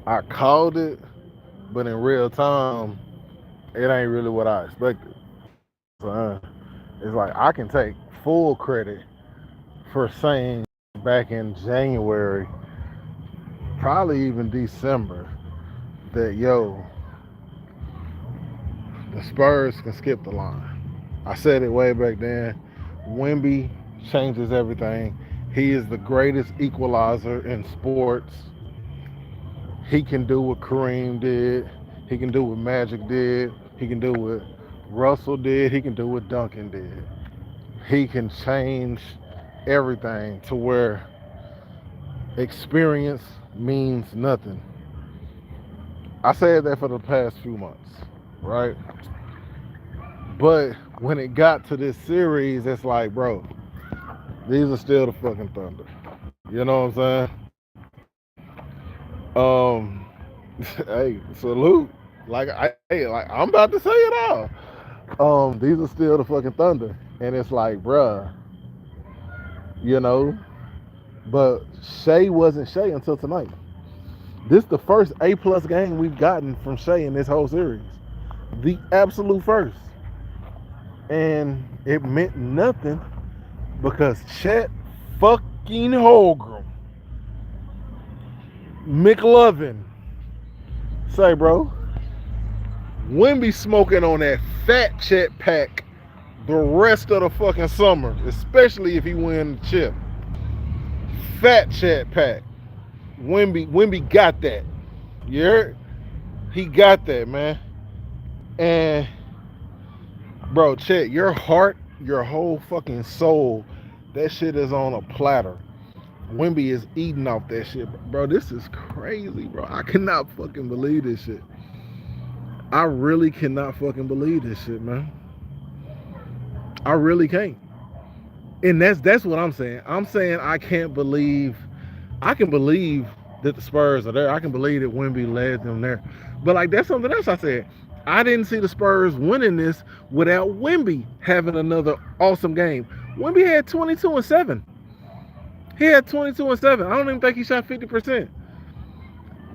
I called it, but in real time, it ain't really what I expected. So it's like I can take full credit for saying back in January, probably even December, that the Spurs can skip the line. I said it way back then. Wemby changes everything. He is the greatest equalizer in sports. He can do what Kareem did. He can do what Magic did. He can do what Russell did. He can do what Duncan did. He can change everything to where experience means nothing. I said that for the past few months, right? But when it got to this series, it's like, bro, these are still the fucking Thunder. You know what I'm saying? Hey, salute. Like I'm about to say it all. These are still the fucking Thunder, and it's like, bruh, you know. But Shea wasn't Shea until tonight. This is the first A+ game we've gotten from Shea in this whole series, the absolute first, and it meant nothing because Chet fucking Holgram, McLovin, say, bro, Wemby smoking on that fat Chet pack the rest of the fucking summer, especially if he win the chip. Fat Chet pack. Wemby got that. You heard? He got that, man. And bro, Chet, your heart, your whole fucking soul, that shit is on a platter. Wemby is eating off that shit, bro. This is crazy, bro. I cannot fucking believe this shit. I really cannot fucking believe this shit, man. I really can't. And that's what I'm saying. I'm saying I can't believe. I can believe that the Spurs are there. I can believe that Wemby led them there. But like that's something else I said. I didn't see the Spurs winning this without Wemby having another awesome game. Wemby had 22 and 7. He had 22 and 7. I don't even think he shot 50%.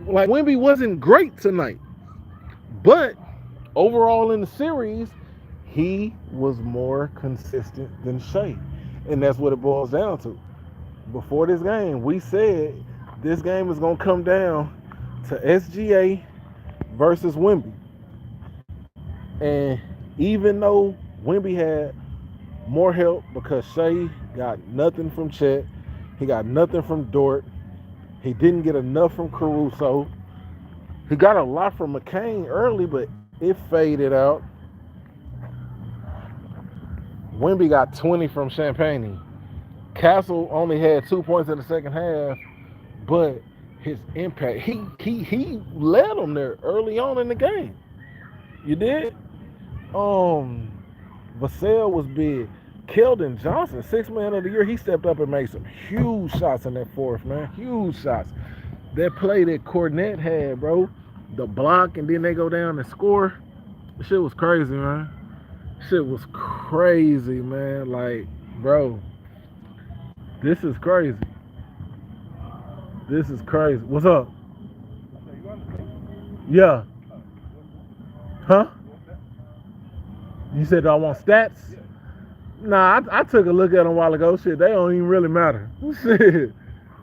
Like Wemby wasn't great tonight. But overall in the series, he was more consistent than Shea. And that's what it boils down to. Before this game, we said this game is going to come down to SGA versus Wemby. And even though Wemby had more help because Shea got nothing from Chet, he got nothing from Dort, he didn't get enough from Caruso, he got a lot from McCain early, but it faded out. Wemby got 20 from Champagne. Castle only had 2 points in the second half, but his impact, he led them there early on in the game. You did? Vassell was big. Keldon Johnson, 6th man of the year, he stepped up and made some huge shots in that fourth, man. Huge shots. That play that Cornette had, bro, the block, and then they go down and score. Shit was crazy, man. Shit was crazy, man. Like, bro, this is crazy. This is crazy. What's up? Yeah. Huh? You said, do I want stats? Nah, I took a look at them a while ago. Shit, they don't even really matter. Shit.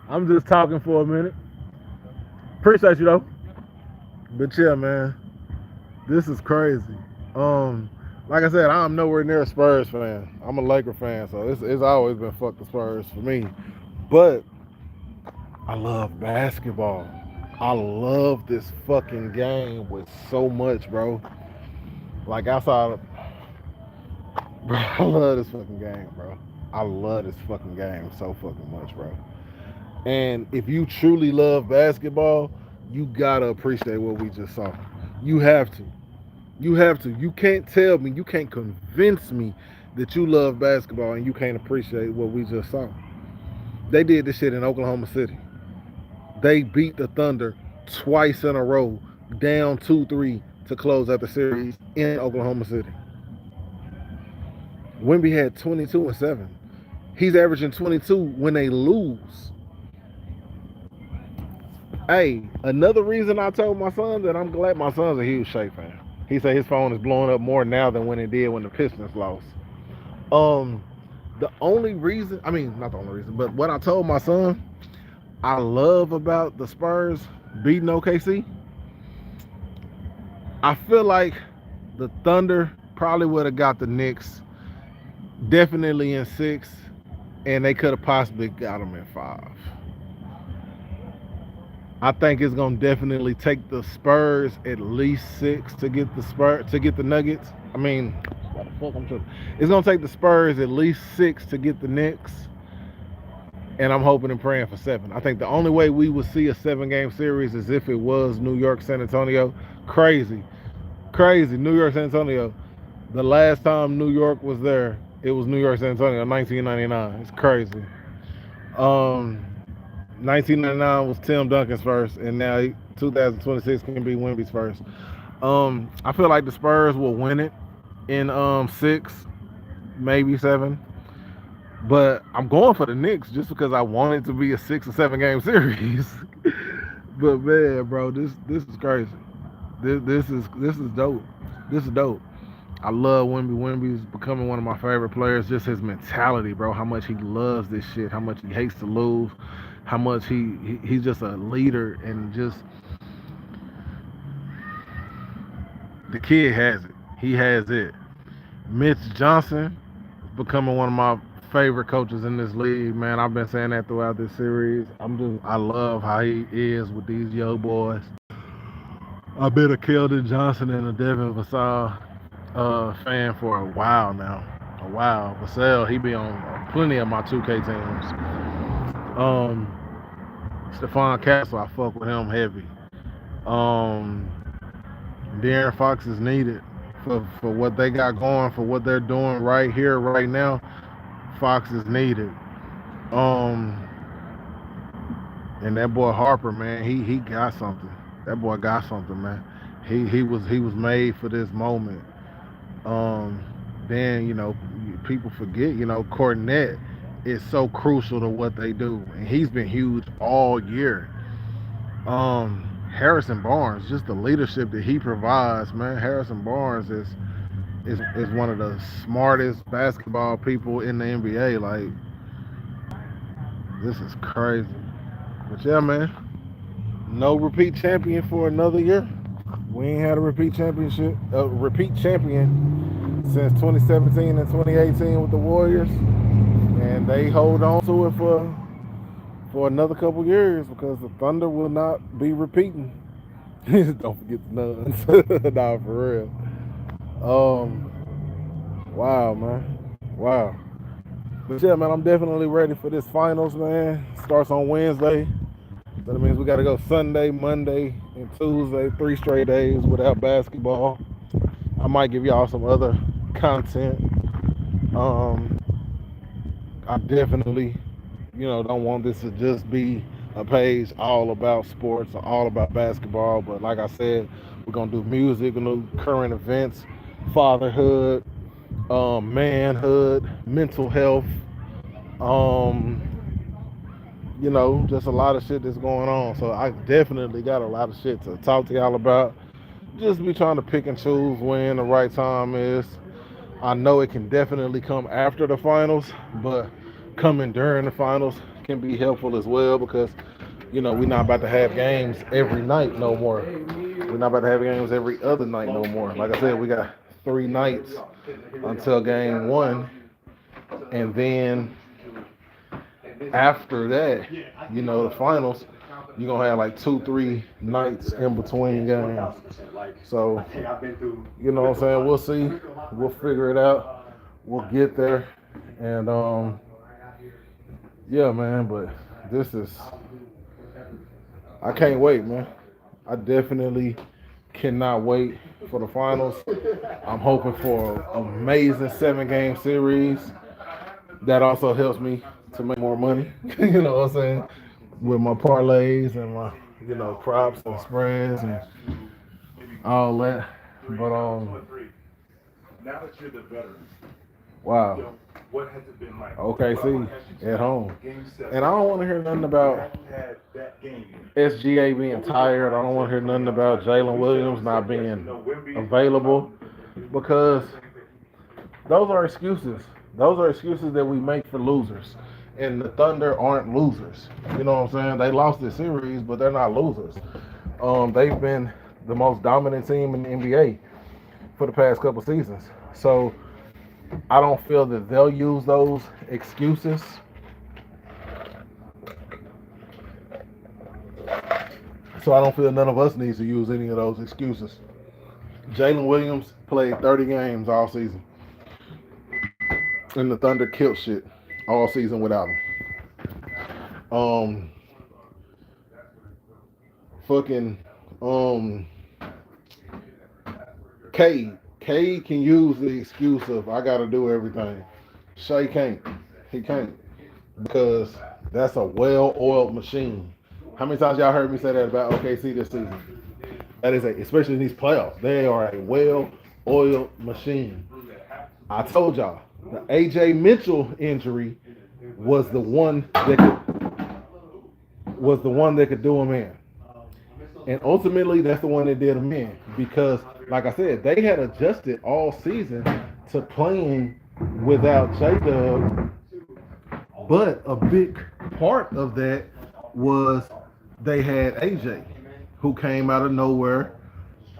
I'm just talking for a minute. Appreciate you, though. But yeah, man, this is crazy. Like I said, I'm nowhere near a Spurs fan. I'm a Laker fan, so it's always been fuck the Spurs for me. But I love basketball. I love this fucking game with so much, bro. Like outside of, bro, I love this fucking game, bro. I love this fucking game so fucking much, bro. And if you truly love basketball, you gotta appreciate what we just saw. You have to. You have to. You can't tell me, you can't convince me that you love basketball and you can't appreciate what we just saw. They did this shit in Oklahoma City. They beat the Thunder twice in a row, down 2-3 to close out the series in Oklahoma City. Wemby had 22 and 7. He's averaging 22 when they lose. Hey, another reason I told my son that I'm glad my son's a huge Shea fan. He said his phone is blowing up more now than when it did when the Pistons lost. Um, the only reason, I mean, not the only reason, but what I told my son I love about the Spurs beating OKC, I feel like the Thunder probably would have got the Knicks definitely in 6, and they could have possibly got them in 5. I think it's gonna definitely take the Spurs at least 6 to get the Nuggets. I mean, what the fuck I'm talking. It's gonna take the Spurs at least 6 to get the Knicks, and I'm hoping and praying for 7. I think the only way we would see a 7-game series is if it was New York, San Antonio. Crazy. New York, San Antonio. The last time New York was there, it was New York, San Antonio, 1999. It's crazy. 1999 was Tim Duncan's first, and now 2026 can be Wemby's first. I feel like the Spurs will win it in 6, maybe 7. But I'm going for the Knicks just because I want it to be a 6 or 7-game series. But man, bro, this is crazy. This is dope. This is dope. I love Wemby. Wemby's becoming one of my favorite players. Just his mentality, bro. How much he loves this shit. How much he hates to lose. How much he's just a leader, and just the kid has it. He has it. Mitch Johnson is becoming one of my favorite coaches in this league, man. I've been saying that throughout this series. I love how he is with these young boys. I've been a Keldon Johnson and a Devin Vassell fan for a while now. A while. Vassell, he be on plenty of my 2K teams. Stephon Castle, I fuck with him heavy. De'Aaron Fox is needed for what they got going, for what they're doing right here, right now. Fox is needed. And that boy Harper, man, he got something. That boy got something, man. He was made for this moment. Then, people forget, Kornet is so crucial to what they do, and he's been huge all year. Harrison Barnes, just the leadership that he provides, man. Harrison Barnes is one of the smartest basketball people in the NBA. Like, this is crazy. But yeah, man, no repeat champion for another year. We ain't had a repeat champion since 2017 and 2018 with the Warriors, and they hold on to it for another couple years because the Thunder will not be repeating. Don't forget the Nuns. Nah, for real. Wow, man. Wow. But yeah, man, I'm definitely ready for this finals, man. Starts on Wednesday. That means we got to go Sunday, Monday, and Tuesday, 3 straight days without basketball. I might give y'all some other content. I definitely, don't want this to just be a page all about sports or all about basketball. But like I said, we're going to do music, we're going to do current events, fatherhood, manhood, mental health, just a lot of shit that's going on. So I definitely got a lot of shit to talk to y'all about. Just be trying to pick and choose when the right time is. I know it can definitely come after the finals, but coming during the finals can be helpful as well because, we're not about to have games every night no more. We're not about to have games every other night no more. Like I said, we got 3 nights until game 1, and then after that, the finals, you're going to have like 2-3 nights in between games. So, you know what I'm saying? We'll see. We'll figure it out. We'll get there. And, yeah, man, but I can't wait, man. I definitely cannot wait for the finals. I'm hoping for an amazing 7-game series. That also helps me to make more money, you know what I'm saying, with my parlays and my, props and spreads and all that. But now that you're the veteran, Wow. What has it been like? OKC at home. And I don't want to hear nothing about SGA being tired. I don't want to hear nothing about Jalen Williams not being available because those are excuses. Those are excuses that we make for losers. And the Thunder aren't losers. You know what I'm saying? They lost the series, but they're not losers. They've been the most dominant team in the NBA for the past couple seasons. So I don't feel that they'll use those excuses. So I don't feel none of us needs to use any of those excuses. Jalen Williams played 30 games all season. And the Thunder killed shit all season without him. Fucking Cade can use the excuse of I gotta do everything. Shai can't. He can't. Because that's a well-oiled machine. How many times y'all heard me say that about OKC this season? That is especially in these playoffs. They are a well-oiled machine. I told y'all, the AJ Mitchell injury was the one that could do him in. And ultimately, that's the one that did him in. Because, like I said, they had adjusted all season to playing without J-Dub. But a big part of that was they had AJ, who came out of nowhere,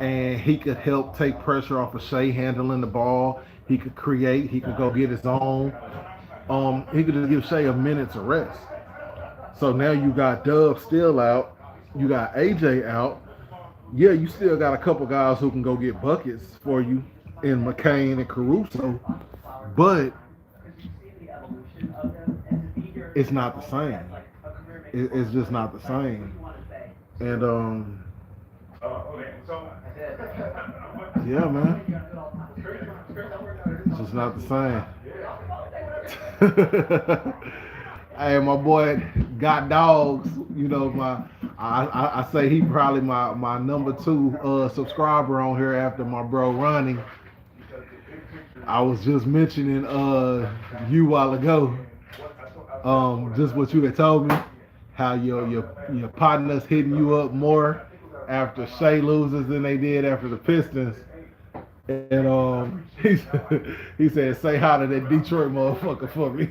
and he could help take pressure off of Shai handling the ball. He could create. He could go get his own. He could just give Shai a minute to rest. So now you got Dub still out. You got AJ out. Yeah, you still got a couple guys who can go get buckets for you in McCain and Caruso. But it's not the same. It's just not the same. And yeah, man, it's just not the same. Hey, my boy got dogs. You know, I say he probably my number 2 subscriber on here after my bro Ronnie. I was just mentioning you a while ago. Just what you had told me, how your partners hitting you up more after Shai loses than they did after the Pistons. And he said, say hi to that Detroit motherfucker for me.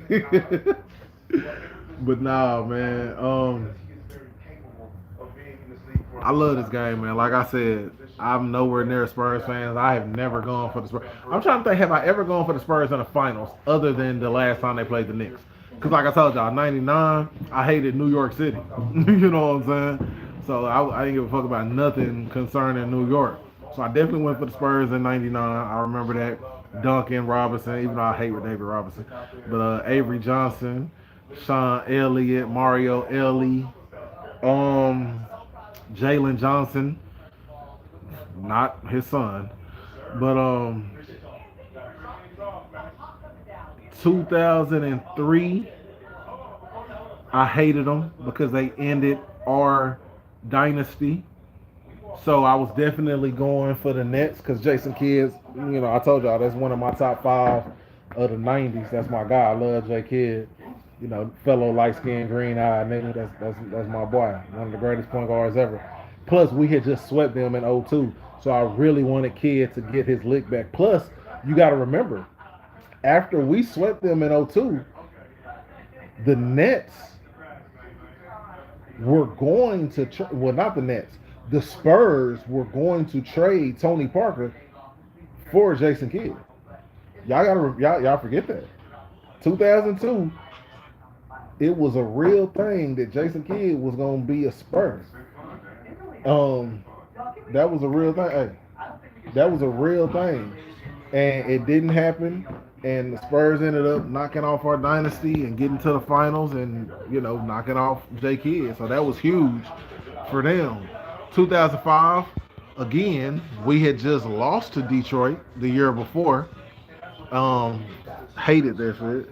But nah, man. I love this game, man. Like I said, I'm nowhere near Spurs fans. I have never gone for the Spurs. I'm trying to think, have I ever gone for the Spurs in the finals other than the last time they played the Knicks? Because like I told y'all, 99, I hated New York City. You know what I'm saying? So I didn't give a fuck about nothing concerning New York. So I definitely went for the Spurs in 99. I remember that. Duncan Robinson, even though I hate David Robinson. But Avery Johnson, Sean Elliott, Mario Ellie, Jalen Johnson, not his son, but 2003, I hated them because they ended our dynasty. So I was definitely going for the Nets because Jason Kidd, you know, I told y'all that's one of my top 5 of the 90s. That's my guy. I love J Kidd. You know, fellow light-skinned, green-eyed nigga. That's my boy. One of the greatest point guards ever. Plus, we had just swept them in 02. So I really wanted Kidd to get his lick back. Plus, you got to remember, after we swept them in 02, the Nets were going to well, not the Nets. The Spurs were going to trade Tony Parker for Jason Kidd. Y'all forget that. 2002, it was a real thing that Jason Kidd was gonna be a Spur. That was a real thing. Hey, that was a real thing, and it didn't happen. And the Spurs ended up knocking off our dynasty and getting to the finals, and knocking off J Kidd. So that was huge for them. 2005, again, we had just lost to Detroit the year before. Hated that shit.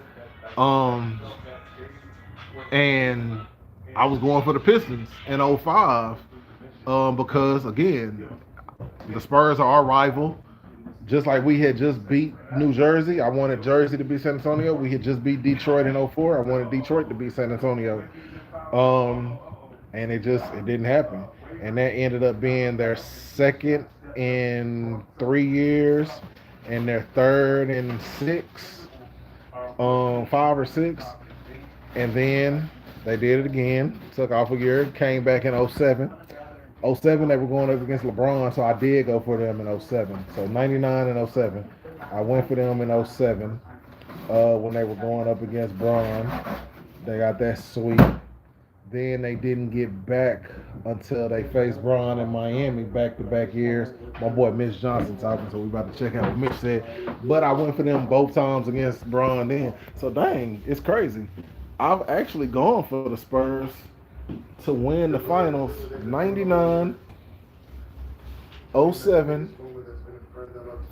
And I was going for the Pistons in 05 because, again, the Spurs are our rival. Just like we had just beat New Jersey, I wanted Jersey to beat San Antonio. We had just beat Detroit in '04. I wanted Detroit to beat San Antonio. Um, and it didn't happen. And that ended up being their second in 3 years and their third in six, 5 or 6. And then they did it again, took off a year, came back in '07. '07 they were going up against LeBron, so I did go for them in '07. So 99 and '07. I went for them in '07 when they were going up against Bron. They got that sweep. Then they didn't get back until they faced Bron in Miami back-to-back years. My boy Mitch Johnson talking, so we about to check out what Mitch said. But I went for them both times against Bron then. So dang, it's crazy. I've actually gone for the Spurs to win the finals 99, '07,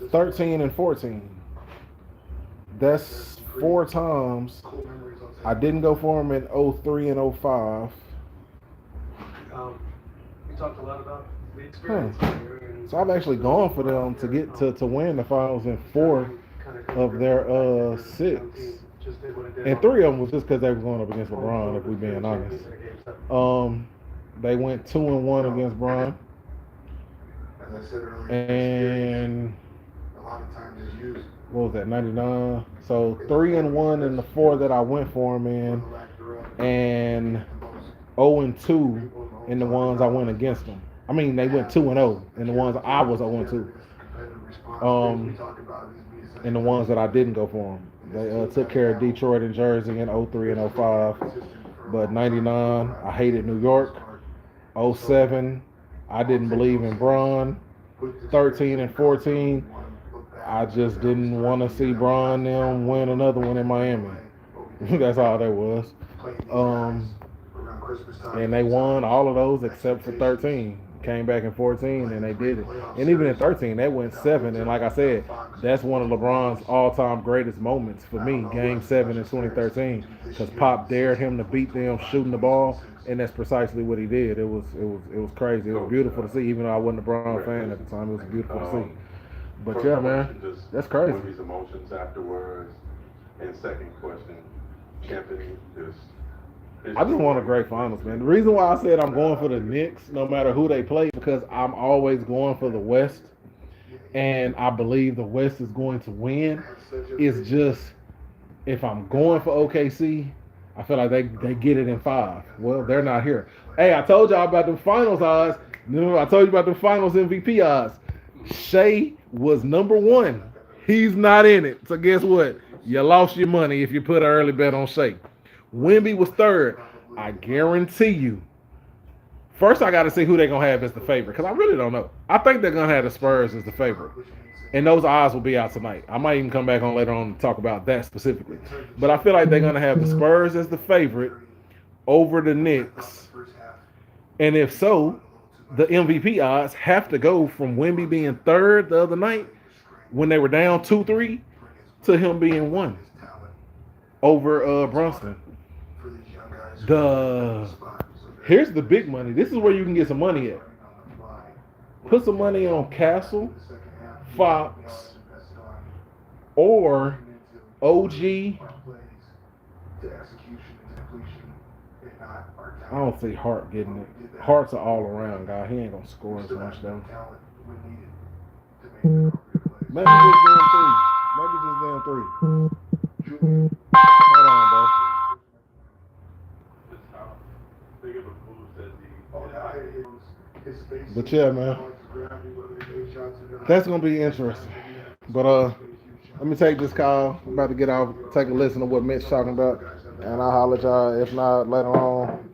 13, and 14. That's 4 times. I didn't go for them in '03 and '05. We talked a lot about the experience. So I've actually gone for them to get to win the finals in 4 of their 6. And 3 of them was just because they were going up against LeBron, if we're being honest. They went 2-1 against Bron. And what was that, 99? So 3-1 in the 4 that I went for them in, and 0-2 in the ones I went against them. I mean, they went 2-0 in the ones I was 0-2. In the ones that I didn't go for them. They took care of Detroit and Jersey in '03 and '05. But 99, I hated New York. '07, I didn't believe in Bron. 13 and 14, I just didn't want to see Bron them win another one in Miami. That's all that was. And they won all of those except for 13. Came back in 14 and they did it. And even in 13, they went 7. And like I said, that's one of LeBron's all-time greatest moments for me, Game 7 in 2013, because Pop dared him to beat them shooting the ball, and that's precisely what he did. It was crazy. It was beautiful to see, even though I wasn't a LeBron fan at the time. It was beautiful to see. But yeah, man, that's crazy. Wendy's emotions afterwards. And second question, champion is. I just want a great finals, man. The reason why I said I'm going for the Knicks, no matter who they play, because I'm always going for the West, and I believe the West is going to win. It's just, if I'm going for OKC, I feel like they get it in 5. Well, they're not here. Hey, I told y'all about the finals odds. I told you about the finals MVP odds. Shea was number 1. He's not in it. So guess what? You lost your money if you put an early bet on Shea. Wemby was 3rd. I guarantee you. First, I got to see who they're going to have as the favorite, because I really don't know. I think they're going to have the Spurs as the favorite. And those odds will be out tonight. I might even come back on later on to talk about that specifically. But I feel like they're going to have the Spurs as the favorite over the Knicks. And if so, the MVP odds have to go from Wemby being 3rd the other night when they were down 2-3 to him being 1 over Brunson. Here's the big money. This is where you can get some money at. Put some money on Castle, Fox, or OG. I don't see Hart getting it. Hart's an all-around guy. He ain't gonna score as much though. Maybe just them 3. Hold on, bro. But yeah, man, that's gonna be interesting. But let me take this call. I'm about to get off, take a listen to what Mitch's talking about, and I'll holler at y'all if not later on